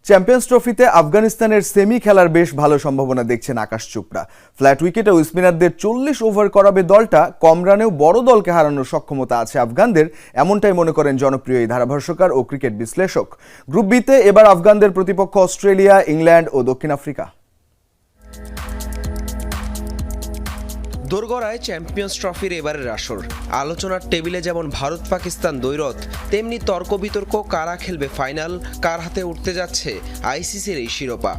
Champions ট্রফিতে আফগানিস্তানের semi খেলার বেশ ভালো সম্ভাবনা দেখছেন আকাশ চোপড়া। ফ্ল্যাট উইকেটেও স্পিনারদের 40 ওভার করাবে দলটা। কম রানেও বড় দলকে হারানোর সক্ষমতা আছে আফগানদের, এমনটাই মনে করেন জনপ্রিয় এই ধারাভাষ্যকার ও ক্রিকেট বিশ্লেষক। গ্রুপ বিতে এবার আফগানদের প্রতিপক্ষ অস্ট্রেলিয়া, ইংল্যান্ড ও দক্ষিণ আফ্রিকা। দোরগড়ায় চ্যাম্পিয়ন্স ট্রফির এবারের আসর। আলোচনার টেবিলে যেমন ভারত পাকিস্তান দ্বৈরথ, তেমনি তর্ক বিতর্ক কারা খেলবে ফাইনাল, কার হাতে উঠতে যাচ্ছে আইসিসির এই শিরোপা।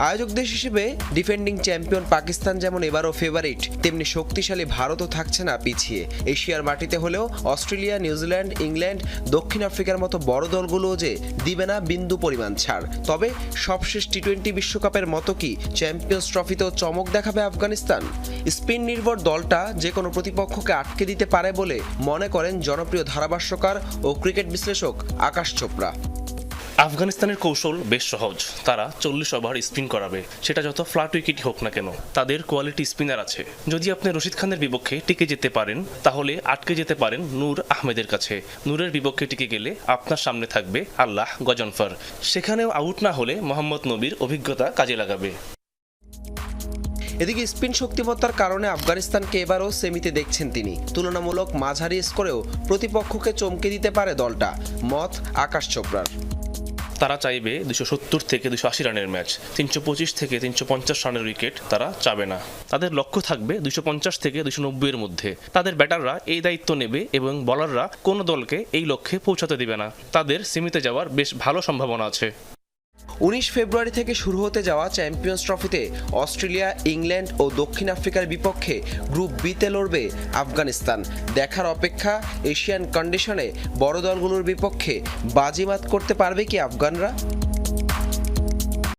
আয়োজক দেশ হিসেবে ডিফেন্ডিং চ্যাম্পিয়ন পাকিস্তান যেমন এবারও ফেভারিট, তেমনি শক্তিশালী ভারতও থাকছে না পিছিয়ে। এশিয়ার মাটিতে হলেও অস্ট্রেলিয়া, নিউজিল্যান্ড, ইংল্যান্ড, দক্ষিণ আফ্রিকার মতো বড় দলগুলোও যে দিবে না বিন্দু পরিমাণ ছাড়। তবে সবশেষ টি-20 বিশ্বকাপের মতো কি চ্যাম্পিয়ন্স ট্রফিতেও চমক দেখাবে আফগানিস্তান? স্পিন নির্ভর দলটা যে কোনো প্রতিপক্ষকে আটকে দিতে পারে বলে মনে করেন জনপ্রিয় ধারাভাষ্যকার ও ক্রিকেট বিশ্লেষক আকাশ চোপড়া। আফগানিস্তানের কৌশল বেশ সহজ। তারা 40 ওভার স্পিন করাবে, সেটা যত ফ্ল্যাট উইকেটই হোক না কেন। তাদের কোয়ালিটি স্পিনার আছে। যদি আপনি রশিদ খানের বিপক্ষে টিকে যেতে পারেন, তাহলে আটকে যেতে পারেন নূর আহমেদের কাছে। নূরের বিপক্ষে টিকে গেলে আপনার সামনে থাকবে আল্লাহ গজনফর। সেখানেও আউট না হলে মোহাম্মদ নবীর অভিজ্ঞতা কাজে লাগাবে। এদিকে স্পিন শক্তিমত্তার কারণে আফগানিস্তানকে এবারও সেমিতে দেখছেন তিনি। তুলনামূলক মাঝারি স্কোরেও প্রতিপক্ষকে চমকে দিতে পারে দলটা, মত আকাশ চোপড়ার। তারা চাইবে 270 থেকে 280 রানের ম্যাচ। 325 থেকে 350 রানের উইকেট তারা চাবে না। তাদের লক্ষ্য থাকবে 250 থেকে 290 এর মধ্যে। তাদের ব্যাটাররা এই দায়িত্ব নেবে এবং বোলাররা কোনো দলকে এই লক্ষ্যে পৌঁছাতে দিবে না। তাদের সেমিতে যাওয়ার বেশ ভালো সম্ভাবনা আছে। 19 ফেব্রুয়ারি থেকে শুরু হতে যাওয়া চ্যাম্পিয়ন্স ট্রফিতে অস্ট্রেলিয়া, ইংল্যান্ড ও দক্ষিণ আফ্রিকার বিপক্ষে গ্রুপ বিতে লড়বে আফগানিস্তান। দেখার অপেক্ষা এশিয়ান কন্ডিশনে বড় দলগুলোর বিপক্ষে বাজিমাত করতে পারবে কি আফগানরা?